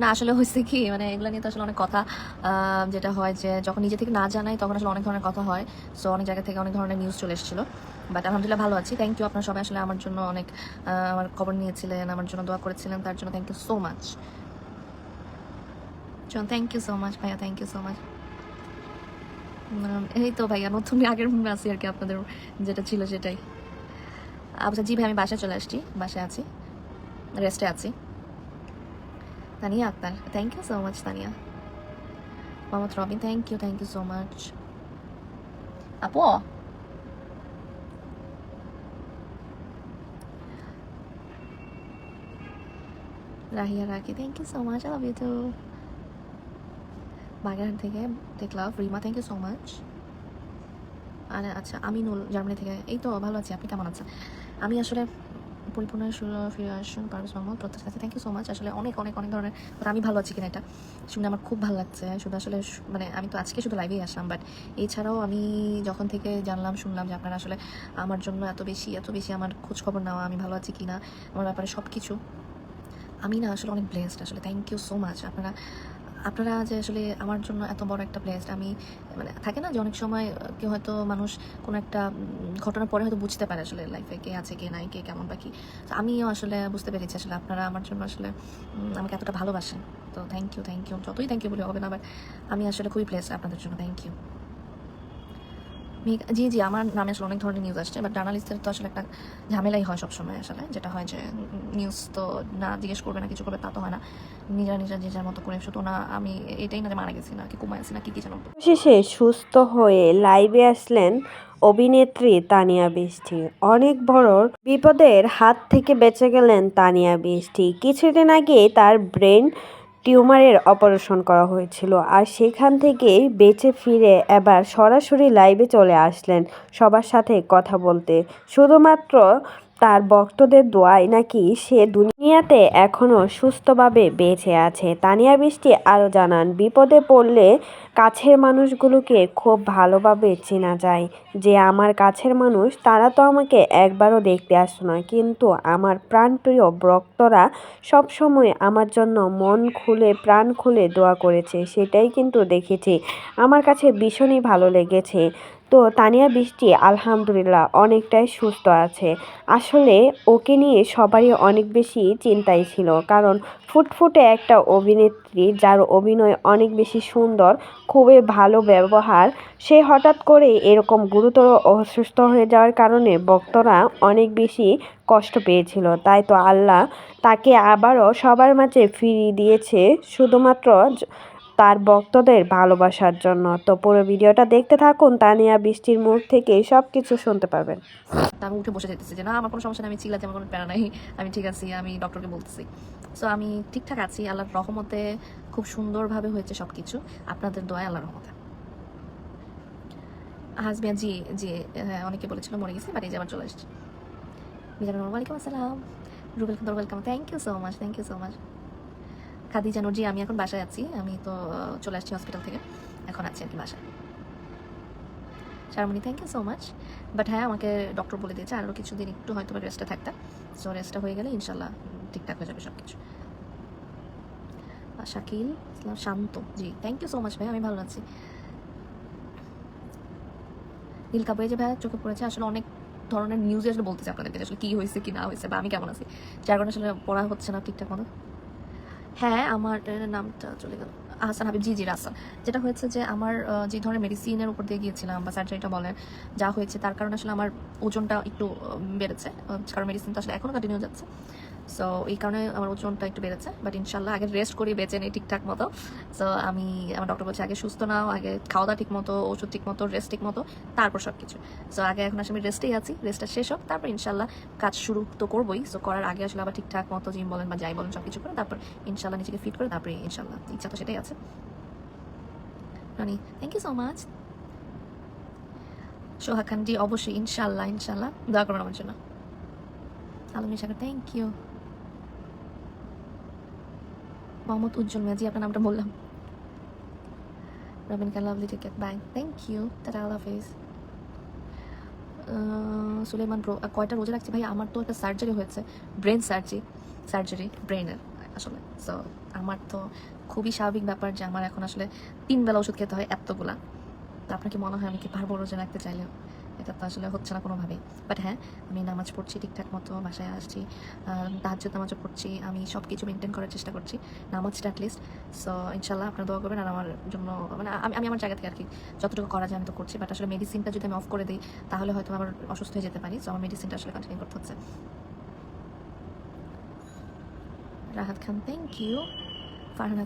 না আসলে হয়েছে কি মানে এগুলো নিয়ে তো আসলে অনেক কথা যেটা হয় যে যখন নিজে থেকে না জানাই তখন আসলে অনেক ধরনের কথা হয়। সো অনেক জায়গা থেকে অনেক ধরনের নিউজ চলে এসেছিলো, বাট আলহামদুলিল্লাহ ভালো আছি। থ্যাংক ইউ, আপনারা সবাই আসলে আমার জন্য অনেক আমার খবর নিয়েছিলেন, আমার জন্য দোয়া করেছিলেন, তার জন্য thank you so much. Thank you so much ভাইয়া, থ্যাংক ইউ সো মাচ। এই তো ভাইয়া নতুন আগের মনে আছি আর কি, আপনাদের যেটা ছিল সেটাই। আচ্ছা জি ভাই, আমি বাসায় চলে আসছি, বাসায় আছি, রেস্টে আছি। Tania Akter, thank you so much Tania. Mohammad Robin, thank you so much. আপু Rahiya Rakhi, thank you so much, I love you too. Bagerhat থেকে take love Rima, thank you so much. আর আচ্ছা আমিনুল জার্মানি থেকে, এই তো ভালো আছি, আপনি কেমন আছেন? আমি আসলে পরিপূর্ণ ফিরে আসুন পারভেজ মোহাম্মদ প্রত্যাশা আছে, থ্যাংক ইউ সো মাচ। আসলে অনেক অনেক অনেক ধরনের, বাট আমি ভালো আছি কিনা এটা শুনে আমার খুব ভালো লাগছে। শুধু আসলে মানে আমি তো আজকে শুধু লাইভেই আসলাম, বাট এছাড়াও আমি যখন থেকে জানলাম শুনলাম যে আপনারা আসলে আমার জন্য এত বেশি আমার খোঁজ খবর নেওয়া, আমি ভালো আছি কিনা আমার ব্যাপারে সব কিছু, আমি না আসলে অনেক ব্লেসড। আসলে থ্যাংক ইউ সো মাচ। আপনারা আপনারা যে আসলে আমার জন্য এত বড় একটা ব্লেসড, আমি মানে থাকে না যে অনেক সময় কেউ হয়তো মানুষ কোনো একটা ঘটনার পরে হয়তো বুঝতে পারে আসলে লাইফে কে আছে কে নাই, কে কেমন বা কি। তো আমিও আসলে বুঝতে পেরেছি আসলে আপনারা আমার জন্য আসলে আমাকে এতটা ভালোবাসেন। তো থ্যাংক ইউ, যতই থ্যাংক ইউ বলে হবে না, বাট আমি আসলে খুবই ব্লেসড আপনাদের জন্য, থ্যাংক ইউ। জি জি, আমার নামে আসলে অনেক ধরনের নিউজ আসছে, বাট জার্নালিস্টের তো আসলে একটা ঝামেলাই হয় সবসময়। আসলে যেটা হয় যে নিউজ তো না জিজ্ঞেস করবে না কিছু করবে তা তো হয় না, নিজেরা যে যার মতো করে। শুধু না আমি এটাই না যে মারা গেছি না কি কুমায় আছি না কি যেন। শেষে সুস্থ হয়ে লাইভে আসলেন অভিনেত্রী তানিয়া বৃষ্টি। অনেক বড় বিপদের হাত থেকে বেঁচে গেলেন তানিয়া বৃষ্টি। কিছুদিন আগে তার ব্রেন টিউমারের অপারেশন করা হয়েছিল, আর সেখান থেকে বেঁচে ফিরে এবার সরাসরি লাইভে চলে আসলেন সবার সাথে কথা বলতে। শুধুমাত্র তার ভক্তদের দোয়ায় নাকি সে দুনিয়াতে এখনও সুস্থভাবে বেঁচে আছে। তানিয়া বৃষ্টি আরও জানান, বিপদে পড়লে কাছের মানুষগুলোকে খুব ভালোভাবে চেনা যায়। যে আমার কাছের মানুষ তারা তো আমাকে একবারও দেখতে আসতো না, কিন্তু আমার প্রাণপ্রিয় ভক্তরা সবসময় আমার জন্য মন খুলে প্রাণ খুলে দোয়া করেছে, সেটাই কিন্তু দেখেছি, আমার কাছে ভীষণই ভালো লেগেছে। তো তানিয়া বৃষ্টি আলহামদুলিল্লাহ অনেকটাই সুস্থ আছে। আসলে ওকে নিয়ে সবারই অনেক বেশি চিন্তাই ছিল, কারণ ফুটফুটে একটা অভিনেত্রী যার অভিনয় অনেক বেশি সুন্দর, খুবই ভালো ব্যবহার, সে হঠাৎ করে এরকম গুরুতর অসুস্থ হয়ে যাওয়ার কারণে ভক্তরা অনেক বেশি কষ্ট পেয়েছিল। তাই তো আল্লাহ তাকে আবারও সবার মাঝে ফিরিয়ে দিয়েছে, শুধুমাত্র তার ভক্তদের ভালোবাসার জন্য। তো পুরো ভিডিওটা দেখতে থাকুন, তানিয়া বৃষ্টির মুখ থেকে সব কিছু শুনতে পারবেন। আমি উঠে বসে যেতেছি যে না আমার কোনো সমস্যা নেই, আমি চিল্লাতে আমার কোনো প্যারা নাই, আমি ঠিক আছি, আমি ডক্টরকে বলতেছি। সো আমি ঠিকঠাক আছি আল্লাহর রহমতে, খুব সুন্দরভাবে হয়েছে সব কিছু, আপনাদের দোয়ায় আল্লাহর রহমতে। হাসবিয়া জি জি, হ্যাঁ অনেকে বলেছিল মরে গেছি, বাট এই যে আবার চলে এসেছি। মিজানুর, ওয়ালাইকুম আসসালাম। Rubel Khan, welcome, thank you so much, thank you so much. Khadija Noor ji, আমি এখন বাসায় আছি, আমি তো চলে আসছি হসপিটাল থেকে, এখন আছি আর কি বাসায়। Sharmoni, thank you so much. But হ্যাঁ আমাকে ডক্টর বলে দিয়েছে আরও কিছুদিন একটু হয়তো রেস্টে থাকতে। সো রেস্টটা হয়ে গেলে ইনশাল্লাহ ঠিকঠাক হয়ে যাবে সব কিছু। শাকিল ইসলাম শান্ত জি, থ্যাংক ইউ সো মাচ ভাই, আমি ভালো আছি। নীল কাপড়ে যে ভাই চোখে পড়েছে, আসলে অনেক ধরনের নিউজে আসলে বলতেছে আপনাদেরকে আসলে কী হয়েছে কি না হয়েছে বা আমি কেমন আছি, যার কারণে আসলে পড়া হচ্ছে না ঠিকঠাক মতো। হ্যাঁ আমার নামটা চলে গেল, আহসান হাবিব জি জি রাসান। যেটা হয়েছে যে আমার যে ধরনের মেডিসিনের উপর দিয়ে গিয়েছিলাম বা সার্জারিটা বলেন যা হয়েছে, তার কারণে আসলে আমার ওজনটা একটু বেড়েছে, কারণ মেডিসিন তো আসলে এখনও কন্টিনিউ যাচ্ছে। সো এই কারণে আমার ওজনটা একটু বেড়েছে, বাট ইনশাল্লাহ আগে রেস্ট করি, বেঁচে নেই ঠিকঠাক মতো। সো আমি আমার ডক্টর বলছে আগে সুস্থ নাও, আগে খাওয়া দাওয়া ঠিক মতো, ওষুধ ঠিক মতো, রেস্ট ঠিক মতো, তারপর সব কিছু। সো আগে এখন আসলে আমি রেস্টেই আছি, রেস্টটা শেষ হোক তারপর ইনশাল্লাহ কাজ শুরু তো করবোই। সো করার আগে আসলে আবার ঠিকঠাক মতো জিম বলেন বা যাই বলেন সব কিছু করে তারপর ইনশাল্লাহ নিজেকে ফিট করে তারপরে ইনশাল্লাহ, ইচ্ছা তো সেটাই আছে। Rani, thank you so much. Soha Khan ji, অবশ্যই ইনশাল্লাহ ইনশাল্লাহ দোয়া করুন আমার জন্য। Almi Sagar, thank you. মোহাম্মদ উজ্জ্বল মিয়া জি, আপনার নামটা বললাম। Robin Khan, lovely ticket, bye, thank you, tata, আল্লাহ হাফিজ। সুলেমান ব্রো, কয়টা রোজা রাখছি ভাই? আমার তো একটা সার্জারি হয়েছে, ব্রেন সার্জারি ব্রেনের, আসলে। সো আমার তো খুবই স্বাভাবিক ব্যাপার যে আমার এখন আসলে 3 বেলা ওষুধ খেতে হয় এতগুলা। তো আপনার কি মনে হয় আমি কি পারবো রোজা রাখতে চাইলেও? এটা তো আসলে হচ্ছে না কোনোভাবেই। বাট হ্যাঁ, আমি নামাজ পড়ছি ঠিকঠাক মতো, বাসায় আসছি, তাহাজ্জুদ নামাজও পড়ছি, আমি সব কিছু মেনটেন করার চেষ্টা করছি, নামাজটা অ্যাটলিস্ট। সো ইনশাল্লাহ আপনারা দোয়া করবেন আর আমার জন্য, মানে আমি আমার জায়গা থেকে আর কি যতটুকু করা যায় আমি তো করছি। বাট আসলে মেডিসিনটা যদি আমি অফ করে দিই তাহলে হয়তো আবার অসুস্থ হয়ে যেতে পারি। সো আমার মেডিসিনটা আসলে কন্টিনিউ করতে হচ্ছে। রাহাত খান, থ্যাংক ইউ। ফারহানা